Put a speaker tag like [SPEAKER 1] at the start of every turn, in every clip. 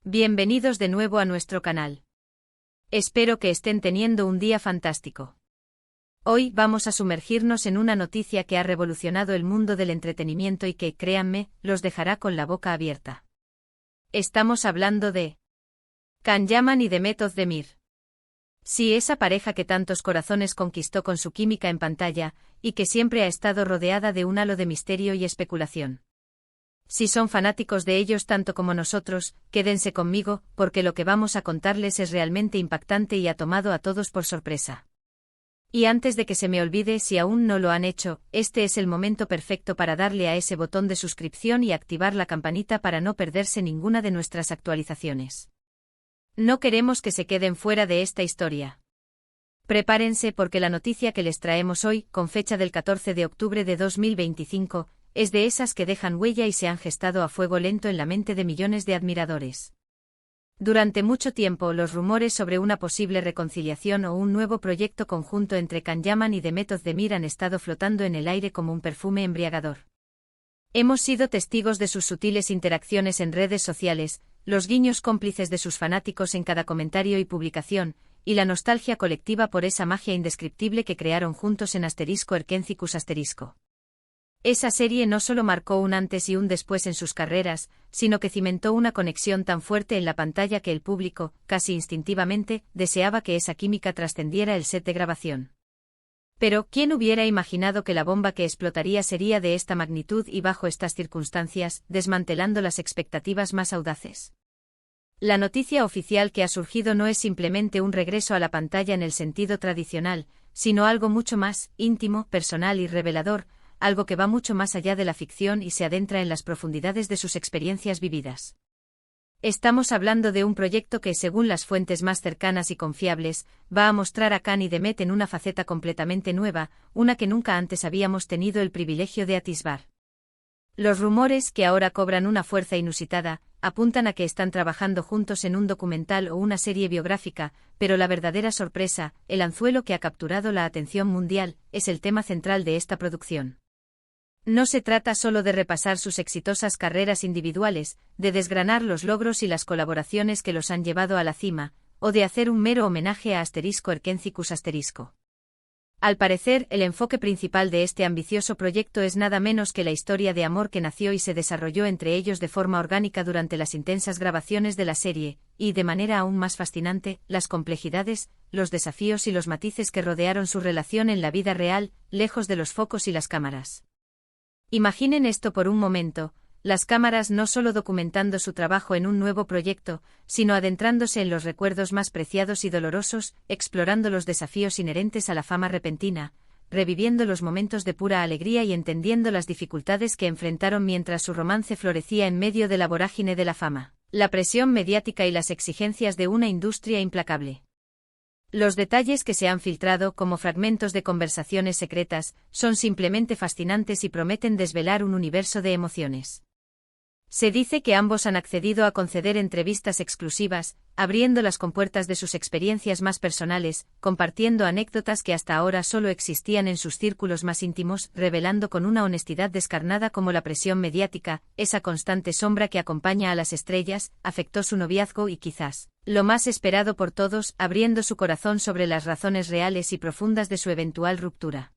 [SPEAKER 1] Bienvenidos de nuevo a nuestro canal. Espero que estén teniendo un día fantástico. Hoy vamos a sumergirnos en una noticia que ha revolucionado el mundo del entretenimiento y que, créanme, los dejará con la boca abierta. Estamos hablando de Can Yaman y Demet Özdemir. Sí, esa pareja que tantos corazones conquistó con su química en pantalla, y que siempre ha estado rodeada de un halo de misterio y especulación. Si son fanáticos de ellos tanto como nosotros, quédense conmigo, porque lo que vamos a contarles es realmente impactante y ha tomado a todos por sorpresa. Y antes de que se me olvide, si aún no lo han hecho, este es el momento perfecto para darle a ese botón de suscripción y activar la campanita para no perderse ninguna de nuestras actualizaciones. No queremos que se queden fuera de esta historia. Prepárense porque la noticia que les traemos hoy, con fecha del 14 de octubre de 2025, es de esas que dejan huella y se han gestado a fuego lento en la mente de millones de admiradores. Durante mucho tiempo, los rumores sobre una posible reconciliación o un nuevo proyecto conjunto entre Can Yaman y Demet Özdemir han estado flotando en el aire como un perfume embriagador. Hemos sido testigos de sus sutiles interacciones en redes sociales, los guiños cómplices de sus fanáticos en cada comentario y publicación, y la nostalgia colectiva por esa magia indescriptible que crearon juntos en *Erkencicus*. Esa serie no solo marcó un antes y un después en sus carreras, sino que cimentó una conexión tan fuerte en la pantalla que el público, casi instintivamente, deseaba que esa química trascendiera el set de grabación. Pero, ¿quién hubiera imaginado que la bomba que explotaría sería de esta magnitud y bajo estas circunstancias, desmantelando las expectativas más audaces? La noticia oficial que ha surgido no es simplemente un regreso a la pantalla en el sentido tradicional, sino algo mucho más íntimo, personal y revelador, algo que va mucho más allá de la ficción y se adentra en las profundidades de sus experiencias vividas. Estamos hablando de un proyecto que, según las fuentes más cercanas y confiables, va a mostrar a Can y Demet en una faceta completamente nueva, una que nunca antes habíamos tenido el privilegio de atisbar. Los rumores, que ahora cobran una fuerza inusitada, apuntan a que están trabajando juntos en un documental o una serie biográfica, pero la verdadera sorpresa, el anzuelo que ha capturado la atención mundial, es el tema central de esta producción. No se trata solo de repasar sus exitosas carreras individuales, de desgranar los logros y las colaboraciones que los han llevado a la cima, o de hacer un mero homenaje a *Erkencicus*. Al parecer, el enfoque principal de este ambicioso proyecto es nada menos que la historia de amor que nació y se desarrolló entre ellos de forma orgánica durante las intensas grabaciones de la serie, y, de manera aún más fascinante, las complejidades, los desafíos y los matices que rodearon su relación en la vida real, lejos de los focos y las cámaras. Imaginen esto por un momento, las cámaras no solo documentando su trabajo en un nuevo proyecto, sino adentrándose en los recuerdos más preciados y dolorosos, explorando los desafíos inherentes a la fama repentina, reviviendo los momentos de pura alegría y entendiendo las dificultades que enfrentaron mientras su romance florecía en medio de la vorágine de la fama, la presión mediática y las exigencias de una industria implacable. Los detalles que se han filtrado como fragmentos de conversaciones secretas son simplemente fascinantes y prometen desvelar un universo de emociones. Se dice que ambos han accedido a conceder entrevistas exclusivas, abriendo las compuertas de sus experiencias más personales, compartiendo anécdotas que hasta ahora solo existían en sus círculos más íntimos, revelando con una honestidad descarnada cómo la presión mediática, esa constante sombra que acompaña a las estrellas, afectó su noviazgo y quizás, lo más esperado por todos, abriendo su corazón sobre las razones reales y profundas de su eventual ruptura.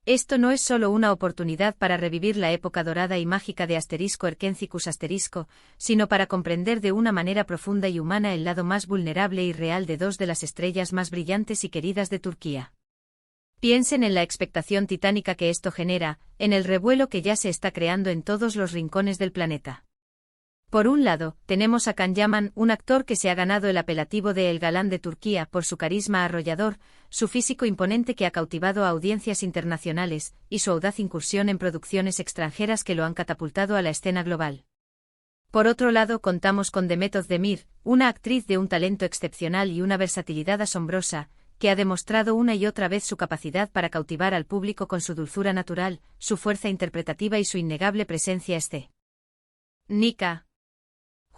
[SPEAKER 1] Esto no es solo una oportunidad para revivir la época dorada y mágica de *Erkencicus*, sino para comprender de una manera profunda y humana el lado más vulnerable y real de dos de las estrellas más brillantes y queridas de Turquía. Piensen en la expectación titánica que esto genera, en el revuelo que ya se está creando en todos los rincones del planeta. Por un lado, tenemos a Can Yaman, un actor que se ha ganado el apelativo de El Galán de Turquía por su carisma arrollador, su físico imponente que ha cautivado a audiencias internacionales, y su audaz incursión en producciones extranjeras que lo han catapultado a la escena global. Por otro lado, contamos con Demet Özdemir, una actriz de un talento excepcional y una versatilidad asombrosa, que ha demostrado una y otra vez su capacidad para cautivar al público con su dulzura natural, su fuerza interpretativa y su innegable presencia escénica.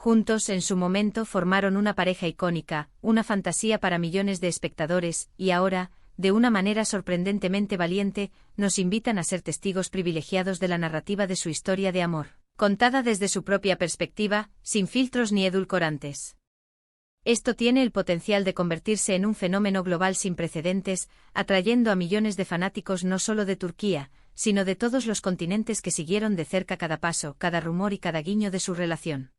[SPEAKER 1] Juntos en su momento formaron una pareja icónica, una fantasía para millones de espectadores, y ahora, de una manera sorprendentemente valiente, nos invitan a ser testigos privilegiados de la narrativa de su historia de amor. contada desde su propia perspectiva, sin filtros ni edulcorantes. Esto tiene el potencial de convertirse en un fenómeno global sin precedentes, atrayendo a millones de fanáticos no solo de Turquía, sino de todos los continentes que siguieron de cerca cada paso, cada rumor y cada guiño de su relación.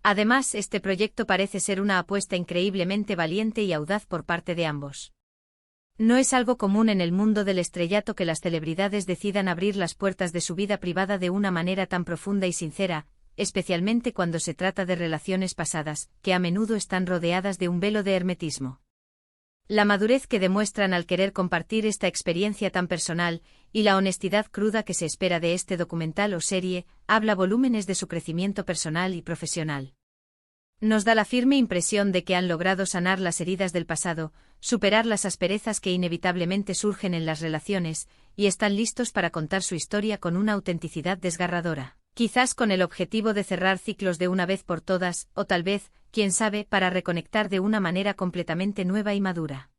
[SPEAKER 1] Además, este proyecto parece ser una apuesta increíblemente valiente y audaz por parte de ambos. No es algo común en el mundo del estrellato que las celebridades decidan abrir las puertas de su vida privada de una manera tan profunda y sincera, especialmente cuando se trata de relaciones pasadas, que a menudo están rodeadas de un velo de hermetismo. La madurez que demuestran al querer compartir esta experiencia tan personal, y la honestidad cruda que se espera de este documental o serie, habla volúmenes de su crecimiento personal y profesional. Nos da la firme impresión de que han logrado sanar las heridas del pasado, superar las asperezas que inevitablemente surgen en las relaciones, y están listos para contar su historia con una autenticidad desgarradora. Quizás con el objetivo de cerrar ciclos de una vez por todas, o tal vez, quién sabe, para reconectar de una manera completamente nueva y madura.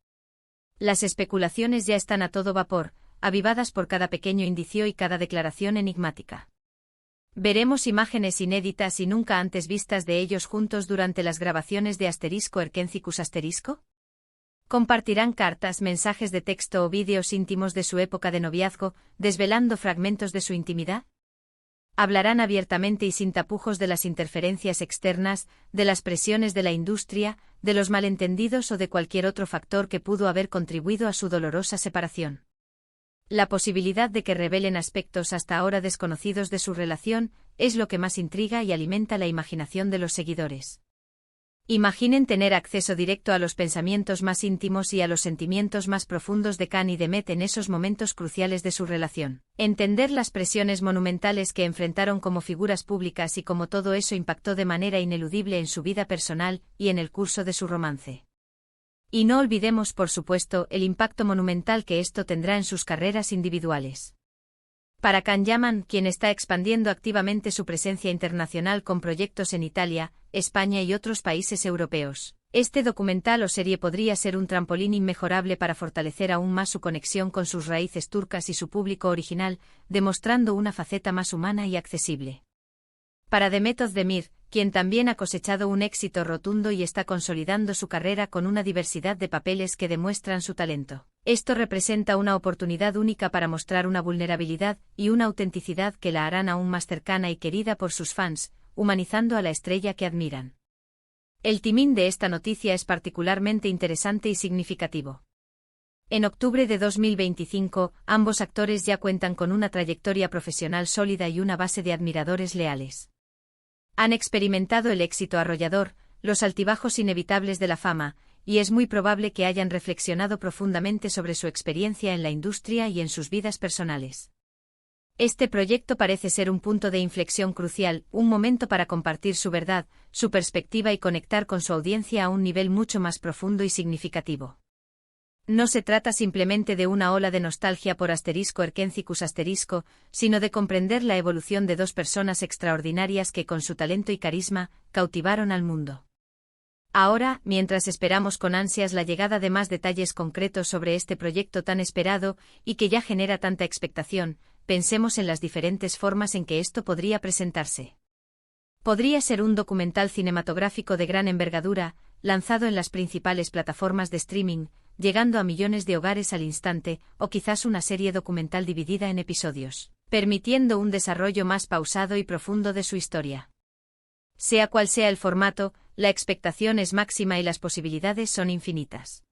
[SPEAKER 1] Las especulaciones ya están a todo vapor, avivadas por cada pequeño indicio y cada declaración enigmática. Veremos imágenes inéditas y nunca antes vistas de ellos juntos durante las grabaciones de *Erkencicus*. Compartirán cartas, mensajes de texto o vídeos íntimos de su época de noviazgo, desvelando fragmentos de su intimidad. Hablarán abiertamente y sin tapujos de las interferencias externas, de las presiones de la industria, de los malentendidos o de cualquier otro factor que pudo haber contribuido a su dolorosa separación. La posibilidad de que revelen aspectos hasta ahora desconocidos de su relación es lo que más intriga y alimenta la imaginación de los seguidores. Imaginen tener acceso directo a los pensamientos más íntimos y a los sentimientos más profundos de Can y Demet en esos momentos cruciales de su relación. Entender las presiones monumentales que enfrentaron como figuras públicas y cómo todo eso impactó de manera ineludible en su vida personal y en el curso de su romance. Y no olvidemos, por supuesto, el impacto monumental que esto tendrá en sus carreras individuales. Para Can Yaman, quien está expandiendo activamente su presencia internacional con proyectos en Italia, España y otros países europeos, este documental o serie podría ser un trampolín inmejorable para fortalecer aún más su conexión con sus raíces turcas y su público original, demostrando una faceta más humana y accesible. Para Demet Özdemir, quien también ha cosechado un éxito rotundo y está consolidando su carrera con una diversidad de papeles que demuestran su talento. Esto representa una oportunidad única para mostrar una vulnerabilidad y una autenticidad que la harán aún más cercana y querida por sus fans, humanizando a la estrella que admiran. El timing de esta noticia es particularmente interesante y significativo. En octubre de 2025, ambos actores ya cuentan con una trayectoria profesional sólida y una base de admiradores leales. Han experimentado el éxito arrollador, los altibajos inevitables de la fama, y es muy probable que hayan reflexionado profundamente sobre su experiencia en la industria y en sus vidas personales. Este proyecto parece ser un punto de inflexión crucial, un momento para compartir su verdad, su perspectiva y conectar con su audiencia a un nivel mucho más profundo y significativo. No se trata simplemente de una ola de nostalgia por *Erkencicus*, sino de comprender la evolución de dos personas extraordinarias que con su talento y carisma, cautivaron al mundo. Ahora, mientras esperamos con ansias la llegada de más detalles concretos sobre este proyecto tan esperado y que ya genera tanta expectación, pensemos en las diferentes formas en que esto podría presentarse. Podría ser un documental cinematográfico de gran envergadura, lanzado en las principales plataformas de streaming, llegando a millones de hogares al instante, o quizás una serie documental dividida en episodios, permitiendo un desarrollo más pausado y profundo de su historia. Sea cual sea el formato, la expectación es máxima y las posibilidades son infinitas.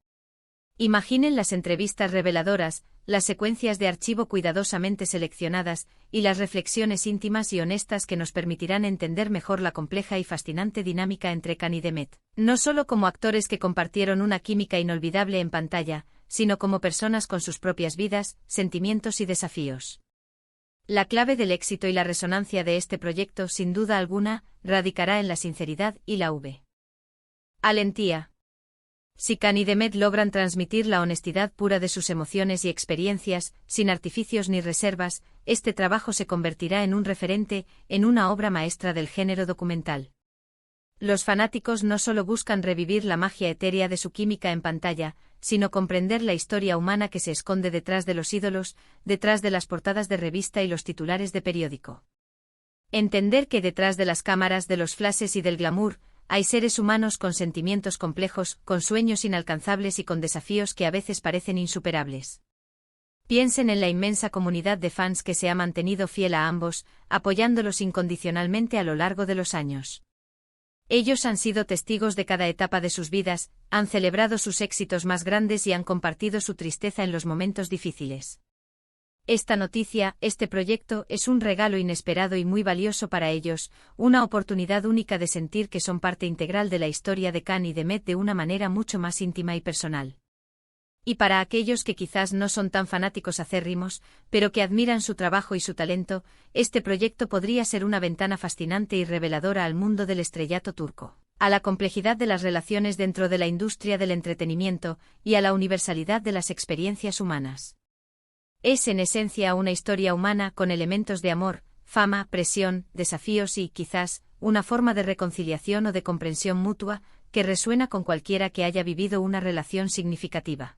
[SPEAKER 1] Imaginen las entrevistas reveladoras, las secuencias de archivo cuidadosamente seleccionadas, y las reflexiones íntimas y honestas que nos permitirán entender mejor la compleja y fascinante dinámica entre Can y Demet, no solo como actores que compartieron una química inolvidable en pantalla, sino como personas con sus propias vidas, sentimientos y desafíos. La clave del éxito y la resonancia de este proyecto, sin duda alguna, radicará en la sinceridad y la valentía. Si Can y Demet logran transmitir la honestidad pura de sus emociones y experiencias, sin artificios ni reservas, este trabajo se convertirá en un referente, en una obra maestra del género documental. Los fanáticos no solo buscan revivir la magia etérea de su química en pantalla, sino comprender la historia humana que se esconde detrás de los ídolos, detrás de las portadas de revista y los titulares de periódico. Entender que detrás de las cámaras, de los flashes y del glamour, hay seres humanos con sentimientos complejos, con sueños inalcanzables y con desafíos que a veces parecen insuperables. Piensen en la inmensa comunidad de fans que se ha mantenido fiel a ambos, apoyándolos incondicionalmente a lo largo de los años. Ellos han sido testigos de cada etapa de sus vidas, han celebrado sus éxitos más grandes y han compartido su tristeza en los momentos difíciles. Esta noticia, este proyecto, es un regalo inesperado y muy valioso para ellos, una oportunidad única de sentir que son parte integral de la historia de Can y de Met de una manera mucho más íntima y personal. Y para aquellos que quizás no son tan fanáticos acérrimos, pero que admiran su trabajo y su talento, este proyecto podría ser una ventana fascinante y reveladora al mundo del estrellato turco, a la complejidad de las relaciones dentro de la industria del entretenimiento y a la universalidad de las experiencias humanas. Es en esencia una historia humana con elementos de amor, fama, presión, desafíos y, quizás, una forma de reconciliación o de comprensión mutua, que resuena con cualquiera que haya vivido una relación significativa.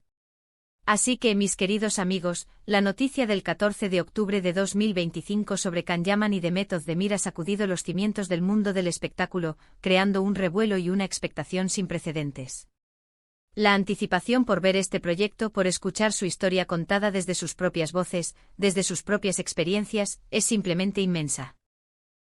[SPEAKER 1] Así que, mis queridos amigos, la noticia del 14 de octubre de 2025 sobre Can Yaman y The Met of Demir ha sacudido los cimientos del mundo del espectáculo, creando un revuelo y una expectación sin precedentes. La anticipación por ver este proyecto, por escuchar su historia contada desde sus propias voces, desde sus propias experiencias, es simplemente inmensa.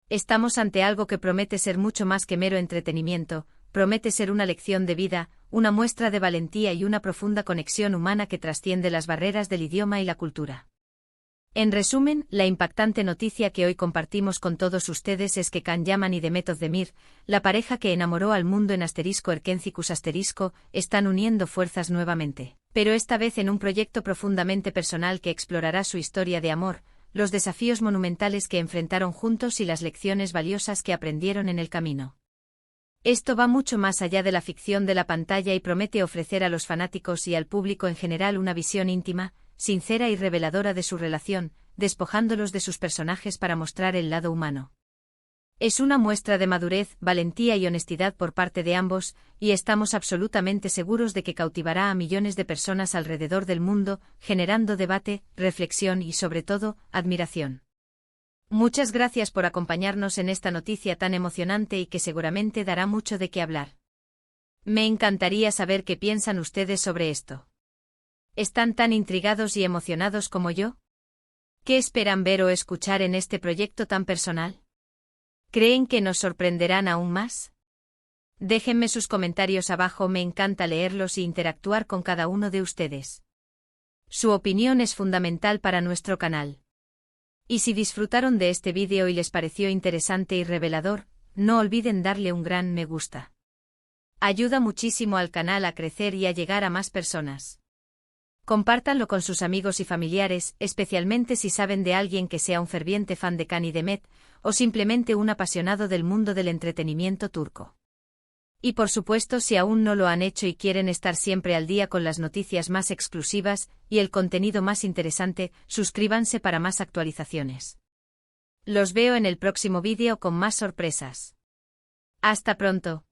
[SPEAKER 1] Estamos ante algo que promete ser mucho más que mero entretenimiento, promete ser una lección de vida, una muestra de valentía y una profunda conexión humana que trasciende las barreras del idioma y la cultura. En resumen, la impactante noticia que hoy compartimos con todos ustedes es que Can Yaman y The Met of Demir, la pareja que enamoró al mundo en *Erkencicus*, están uniendo fuerzas nuevamente, pero esta vez en un proyecto profundamente personal que explorará su historia de amor, los desafíos monumentales que enfrentaron juntos y las lecciones valiosas que aprendieron en el camino. Esto va mucho más allá de la ficción de la pantalla y promete ofrecer a los fanáticos y al público en general una visión íntima, sincera y reveladora de su relación, despojándolos de sus personajes para mostrar el lado humano. Es una muestra de madurez, valentía y honestidad por parte de ambos, y estamos absolutamente seguros de que cautivará a millones de personas alrededor del mundo, generando debate, reflexión y, sobre todo, admiración. Muchas gracias por acompañarnos en esta noticia tan emocionante y que seguramente dará mucho de qué hablar. Me encantaría saber qué piensan ustedes sobre esto. ¿Están tan intrigados y emocionados como yo? ¿Qué esperan ver o escuchar en este proyecto tan personal? ¿Creen que nos sorprenderán aún más? Déjenme sus comentarios abajo, me encanta leerlos e interactuar con cada uno de ustedes. Su opinión es fundamental para nuestro canal. Y si disfrutaron de este vídeo y les pareció interesante y revelador, no olviden darle un gran me gusta. Ayuda muchísimo al canal a crecer y a llegar a más personas. Compártanlo con sus amigos y familiares, especialmente si saben de alguien que sea un ferviente fan de Can y The Met, o simplemente un apasionado del mundo del entretenimiento turco. Y por supuesto, si aún no lo han hecho y quieren estar siempre al día con las noticias más exclusivas y el contenido más interesante, suscríbanse para más actualizaciones. Los veo en el próximo vídeo con más sorpresas. Hasta pronto.